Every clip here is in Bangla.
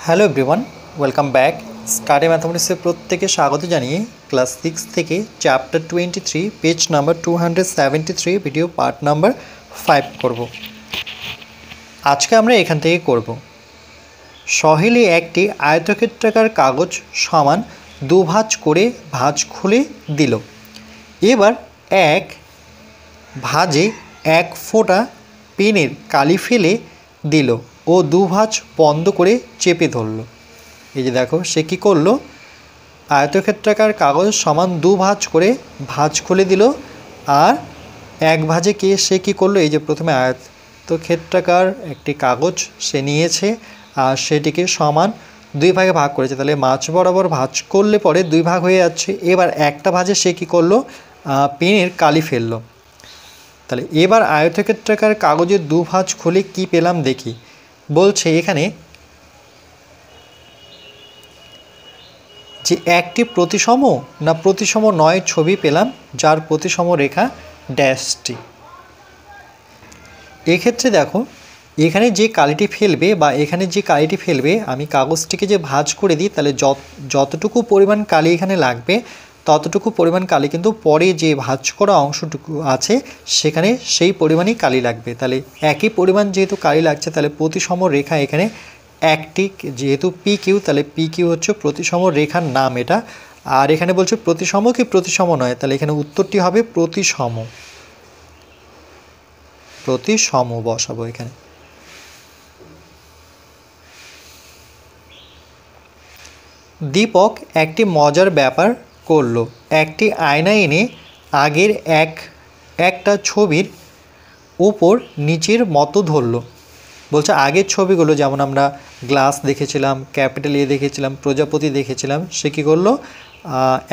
Hello everyone, welcome back. Study ম্যাথামেটিক্সে প্রত্যেকে স্বাগত জানিয়ে ক্লাস 6 থেকে chapter 23 page number 273 video part number 5 করব। আজকে আমরা এখান থেকে করব সহেলি একটি আয়তক্ষেত্রাকার কাগজ সমান দুভাঁজ করে ভাঁজ খুলে দিল। এবার এক ভাঁজে এক ফোঁটা পেনের কালি ফেলে দিল ও দুভাঁজ বন্ধ করে চেপে ধরল। এই যে দেখো সে কী করলো, আয়তক্ষেত্রাকার কাগজ সমান দুভাঁজ করে ভাঁজ খুলে দিল আর এক ভাঁজে সে কী করলো, এই যে প্রথমে আয়তক্ষেত্রাকার একটি কাগজ সে নিয়েছে আর সেটিকে সমান দুই ভাগে ভাগ করেছে। তাহলে মাঝ বরাবর ভাঁজ করলে পরে দুই ভাগ হয়ে যাচ্ছে। এবার একটা ভাঁজে সে কী করলো, পেনের কালি ফেললো। তাহলে এবার আয়তক্ষেত্রাকার কাগজের দুভাঁজ খুলে কি পেলাম দেখি। বলছে এখানে যে একটি প্রতিসম না প্রতিসম নয় ছবি পেলাম যার প্রতিসম রেখা ড্যাশটি। এক্ষেত্রে দেখো এখানে যে কালিটি ফেলবে বা এখানে যে কালিটি ফেলবে, আমি কাগজটিকে যে ভাঁজ করে দিই তাহলে যতটুকু পরিমাণ কালি এখানে লাগবে ততটুকু পরিমাণ কালি কিন্তু পরে যে ভাঁজ করা অংশটুকু আছে সেখানে সেই পরিমাণই কালি লাগবে। তাহলে একই পরিমাণ যেহেতু কালি লাগছে তাহলে প্রতিসম রেখা এখানে একটি, যেহেতু পি কিউ তাহলে পি কিউ হচ্ছে প্রতিসম রেখার নাম এটা। আর এখানে বলছে প্রতিসম কি প্রতিসম নয়, তাহলে এখানে উত্তরটি হবে প্রতিসম। প্রতিসম বসাবো এখানে। দীপক একটি মজার ব্যাপার করলো, একটি আয়না এনে আগের একটা ছবির উপর নিচের মতো ধরলো। বলছে আগের ছবিগুলো যেমন আমরা গ্লাস দেখেছিলাম, ক্যাপিটাল এ দেখেছিলাম, প্রজাপতি দেখেছিলাম, সে কী করলো,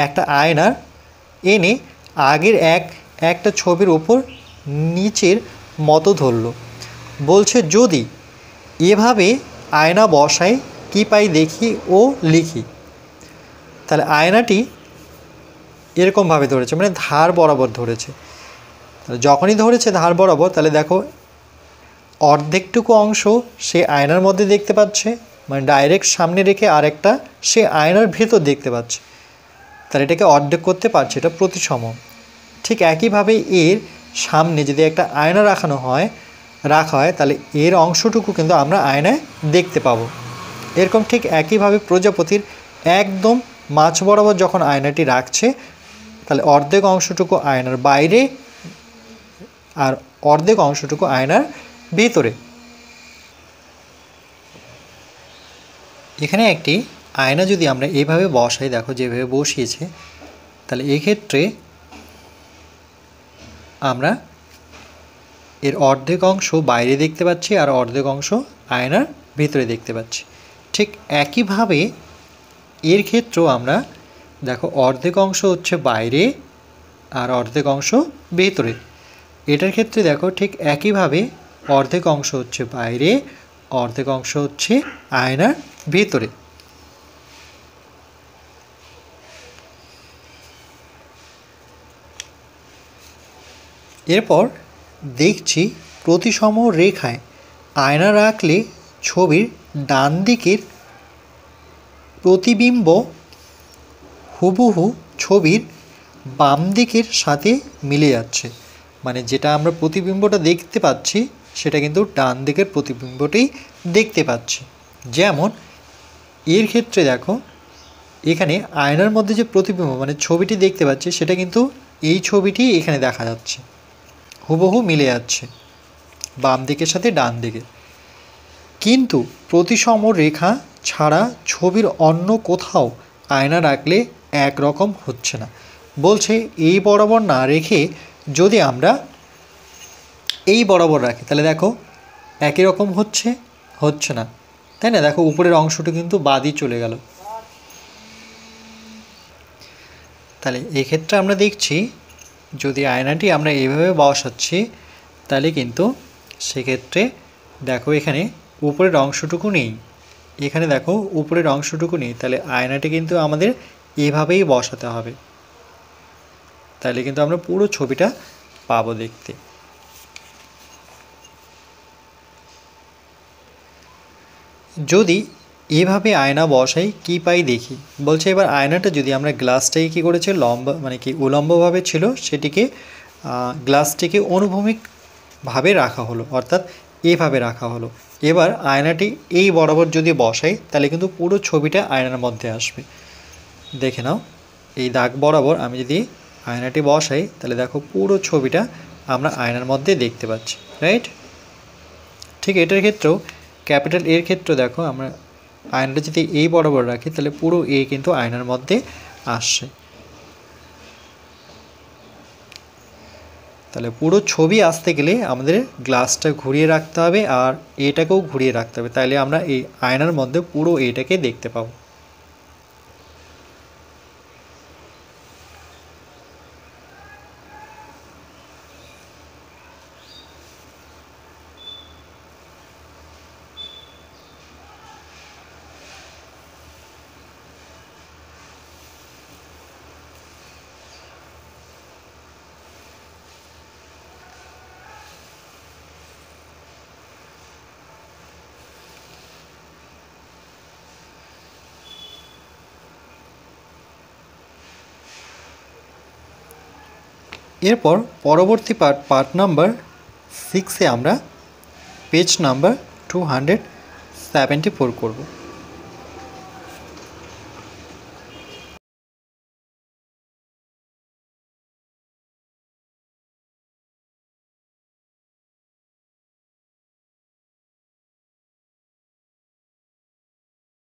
একটা আয়না এনে আগের একটা ছবির উপর নিচের মতো ধরলো। বলছে যদি এভাবে আয়না বসাই কী পাই দেখি ও লিখি। তাহলে আয়নাটি এরকমভাবে ধরেছে, মানে ধার বরাবর ধরেছে। তাহলে যখনই ধরেছে ধার বরাবর, তাহলে দেখো অর্ধেকটুকু অংশ সে আয়নার মধ্যে দেখতে পাচ্ছে, মানে ডাইরেক্ট সামনে রেখে আরেকটা সে আয়নার ভেতর দেখতে পাচ্ছে। তাহলে এটাকে অর্ধেক করতে পারছে, এটা প্রতিসম। ঠিক একইভাবে এর সামনে যদি একটা আয়না রাখা হয় তাহলে এর অংশটুকু কিন্তু আমরা আয়নায় দেখতে পাবো। এরকম ঠিক একইভাবে প্রজাপতির একদম মাঝ বরাবর যখন আয়নাটি রাখছে তাহলে অর্ধেক অংশটুকু আয়নার বাইরে আর অর্ধেক অংশটুকু আয়নার ভিতরে। এখানে একটি আয়না যদি আমরা এইভাবে বসাই, দেখো যেভাবে বসিয়েছে, তাহলে এক্ষেত্রে আমরা এর অর্ধেক অংশ বাইরে দেখতে পাচ্ছি আর অর্ধেক অংশ আয়নার ভিতরে দেখতে পাচ্ছি। ঠিক একইভাবে এর ক্ষেত্রেও আমরা দেখো অর্ধেক অংশ হচ্ছে বাইরে আর অর্ধেক অংশ ভিতরে। এটার ক্ষেত্রে দেখো ঠিক একইভাবে অর্ধেক অংশ হচ্ছে বাইরে, অর্ধেক অংশ হচ্ছে আয়নার ভিতরে। এরপর দেখছি প্রতিসম রেখায় আয়না রাখলে ছবির ডান দিকের প্রতিবিম্ব হুবহু ছবির বাম দিকের সাথে মিলে যাচ্ছে। মানে যেটা আমরা প্রতিবিম্বটা দেখতে পাচ্ছি সেটা কিন্তু ডান দিকের প্রতিবিম্বটাই দেখতে পাচ্ছি। যেমন এর ক্ষেত্রে দেখো এখানে আয়নার মধ্যে যে প্রতিবিম্ব মানে ছবিটি দেখতে পাচ্ছি সেটা কিন্তু এই ছবিটি এখানে দেখা যাচ্ছে, হুবহু মিলে যাচ্ছে বাম দিকের সাথে ডান দিকে। কিন্তু প্রতিসম রেখা ছাড়া ছবির অন্য কোথাও আয়না রাখলে একরকম হচ্ছে না। বলছে এই বরাবর না রেখে যদি আমরা এই বরাবর রাখি তাহলে দেখো একই রকম হচ্ছে না, তাই না? দেখো উপরের অংশটি কিন্তু বাদই চলে গেল। তাহলে এক্ষেত্রে আমরা দেখছি যদি আয়নাটি আমরা এইভাবে বসাচ্ছি তাহলে কিন্তু সেক্ষেত্রে দেখো এখানে উপরের অংশটুকু নেই, এখানে দেখো উপরের অংশটুকু নেই। তাহলে আয়নাটি কিন্তু আমাদের এভাবেই বসাতে হবে, তাহলে কিন্তু আমরা পুরো ছবিটা পাবো দেখতে। যদি এভাবে আয়না বসাই কি পাই দেখি। বলছে এবার আয়নাটা যদি আমরা গ্লাসটাকে কী করেছে লম্বা মানে কি উলম্বভাবে ছিল সেটিকে গ্লাসটিকে অনুভূমিকভাবে রাখা হলো, অর্থাৎ এভাবে রাখা হলো। এবার আয়নাটি এই বরাবর যদি বসাই তাহলে কিন্তু পুরো ছবিটা আয়নার মধ্যে আসবে। দেখে নাও, এই দাগ বরাবর আমি যদি আয়নাটি বসাই তাহলে দেখো পুরো ছবিটা আমরা আয়নার মধ্যে দেখতে পাচ্ছি, রাইট। ঠিক এটার ক্ষেত্রেও ক্যাপিটাল এর ক্ষেত্রে দেখো আমরা আয়নাটা যদি এই বরাবর রাখি তাহলে পুরো এ কিন্তু আয়নার মধ্যে আসছে। তাহলে পুরো ছবি আসতে গেলে আমাদের গ্লাসটা ঘুরিয়ে রাখতে হবে আর এটাকেও ঘুরিয়ে রাখতে হবে, তাহলে আমরা এই আয়নার মধ্যে পুরো এটাকে দেখতে পাবো। এরপর পরবর্তী পার্ট নাম্বার 6-এ আমরা পেজ নাম্বার 274 করব।